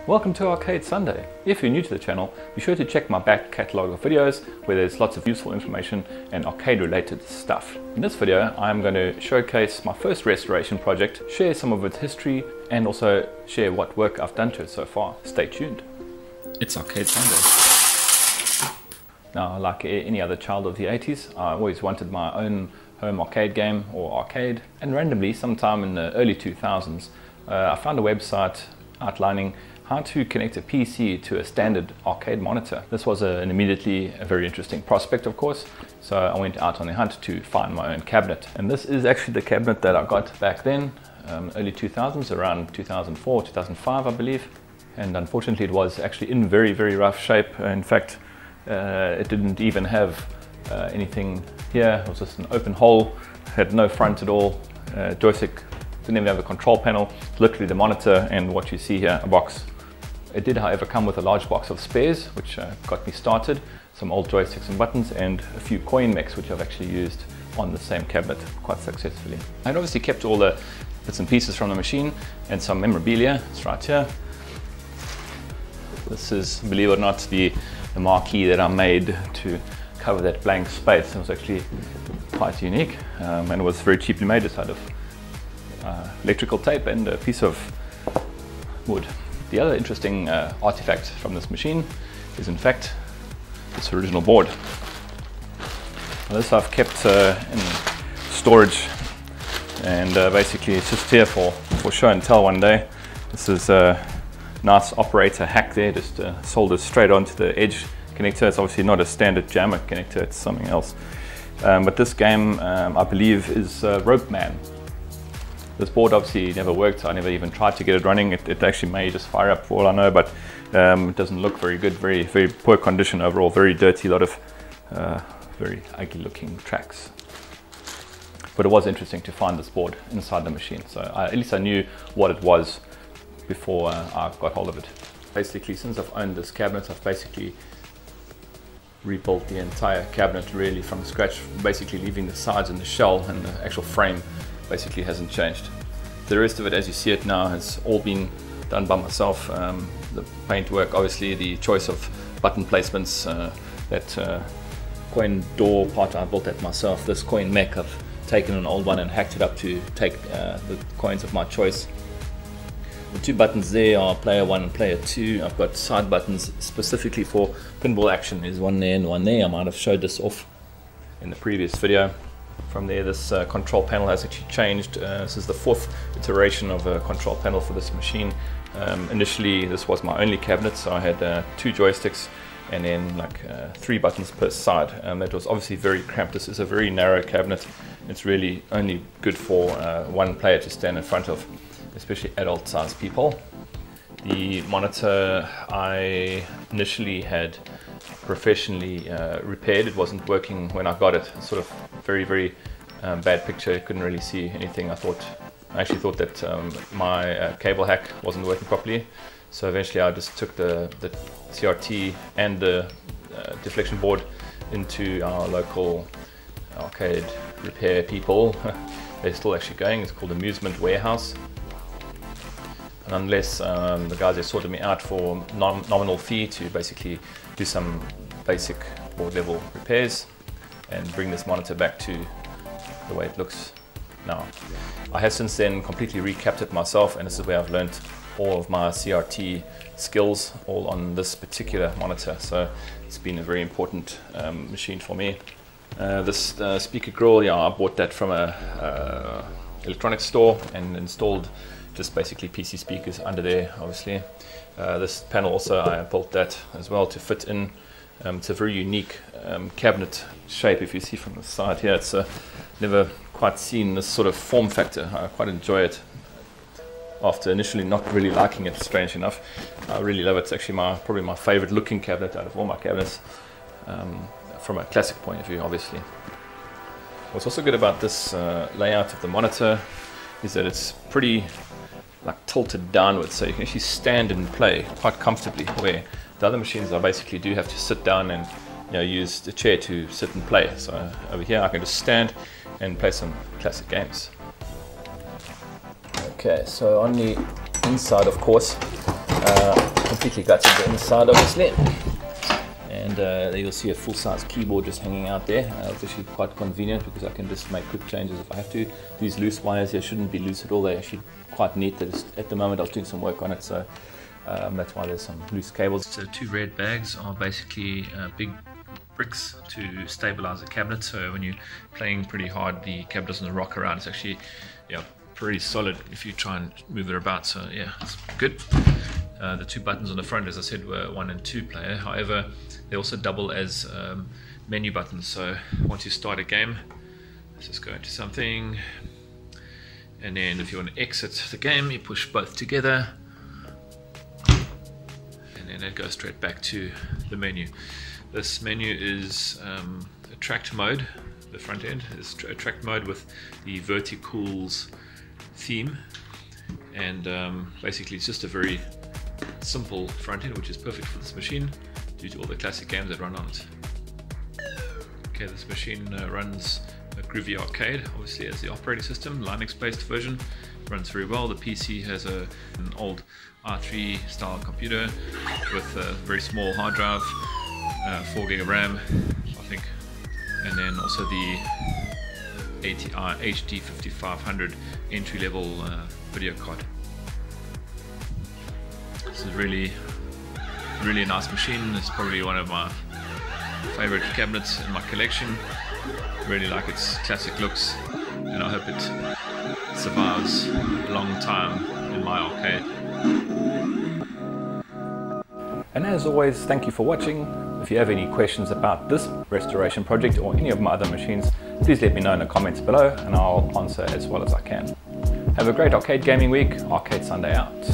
Welcome to Arcade Sunday. If you're new to the channel, be sure to check my back catalogue of videos where there's lots of useful information and arcade related stuff. In this video, I'm going to showcase my first restoration project, share some of its history, and also share what work I've done to it so far. Stay tuned. It's Arcade Sunday. Now, like any other child of the 80s, I always wanted my own home arcade game or arcade, and randomly, sometime in the early 2000s, I found a website outlining how to connect a PC to a standard arcade monitor. This was immediately a very interesting prospect, of course, so I went out on the hunt to find my own cabinet. And this is actually the cabinet that I got back then, early 2000s, around 2004, 2005 I believe. And unfortunately it was actually in very, very rough shape. In fact, it didn't even have anything here. It was just an open hole, had no front at all, joystick, didn't even have a control panel, literally the monitor and what you see here, a box. It did, however, come with a large box of spares, which got me started, some old joysticks and buttons, and a few coin mechs, which I've actually used on the same cabinet quite successfully. I'd obviously kept all the bits and pieces from the machine and some memorabilia. It's right here. This is, believe it or not, the marquee that I made to cover that blank space. It was actually quite unique, and it was very cheaply made. Just out of electrical tape and a piece of wood. The other interesting artifact from this machine is in fact this original board. Now, this I've kept in storage, and basically it's just here for show and tell one day. This is a nice operator hack there, just soldered straight onto the edge connector. It's obviously not a standard jammer connector, it's something else. But this game I believe is Rope Man. This board obviously never worked. I never even tried to get it running. It actually may just fire up for all I know, but it doesn't look very good. Very, very poor condition overall. Very dirty. A lot of very ugly looking tracks. But it was interesting to find this board inside the machine. So at least I knew what it was before I got hold of it. Basically, since I've owned this cabinet, I've basically rebuilt the entire cabinet really from scratch, basically leaving the sides and the shell, and the actual frame basically hasn't changed. The rest of it, as you see it now, has all been done by myself. The paint work, obviously, the choice of button placements, that coin door part, I built that myself. This coin mech, I've taken an old one and hacked it up to take the coins of my choice. The two buttons there are player 1 and player 2. I've got side buttons specifically for pinball action. There's one there and one there. I might have showed this off in the previous video. From there, this control panel has actually changed. This is the fourth iteration of a control panel for this machine. Initially, this was my only cabinet, so I had 2 joysticks and then like 3 buttons per side. That was obviously very cramped. This is a very narrow cabinet. It's really only good for one player to stand in front of, especially adult sized people. The monitor I initially had professionally repaired. It wasn't working when I got it. Sort of very, very bad picture. Couldn't really see anything. I actually thought that my cable hack wasn't working properly. So eventually I just took the CRT and the deflection board into our local arcade repair people. They're still actually going. It's called Amusement Warehouse. And unless the guys, they sorted me out for nominal fee to basically do some basic board level repairs and bring this monitor back to the way it looks now. I have since then completely recapped it myself, and this is where I've learned all of my CRT skills, all on this particular monitor. So it's been a very important machine for me. This speaker grill, yeah, I bought that from a electronics store and installed just basically PC speakers under there, obviously. This panel also, I built that as well to fit in. It's a very unique cabinet shape. If you see from the side here, it's never quite seen this sort of form factor. I quite enjoy it. After initially not really liking it, strange enough, I really love it. It's actually probably my favorite looking cabinet out of all my cabinets, from a classic point of view, obviously. What's also good about this layout of the monitor is that it's pretty like tilted downwards, so you can actually stand and play quite comfortably, where the other machines I basically do have to sit down and use the chair to sit and play. So over here I can just stand and play some classic games. Okay, so on the inside, of course, completely gutted the inside, obviously. And there you'll see a full-size keyboard just hanging out there. It's actually quite convenient because I can just make quick changes if I have to. These loose wires here shouldn't be loose at all. They're actually quite neat. At the moment I was doing some work on it, so that's why there's some loose cables. So 2 red bags are basically big bricks to stabilize the cabinet, so when you're playing pretty hard the cabinet doesn't rock around. It's actually pretty solid if you try and move it about, so yeah, it's good. The 2 buttons on the front, as I said, were 1 and 2 player. However, they also double as menu buttons, so once you start a game, let's just go into something, and then if you want to exit the game you push both together, and then it goes straight back to the menu. This menu is attract mode. The front end is attract mode with the Verticools theme, and basically it's just a very simple front end which is perfect for this machine due to all the classic games that run on it. Okay, this machine runs a Groovy Arcade, obviously as the operating system, Linux based version, runs very well. The PC has an old i3 style computer with a very small hard drive, 4 gig of RAM, I think, and then also the ATI HD 5500 entry level video card. This is really a nice machine. It's probably one of my favorite cabinets in my collection. Really like its classic looks, and I hope it survives a long time in my arcade. And as always, thank you for watching. If you have any questions about this restoration project or any of my other machines, please let me know in the comments below and I'll answer as well as I can. Have a great arcade gaming week. Arcade Sunday out.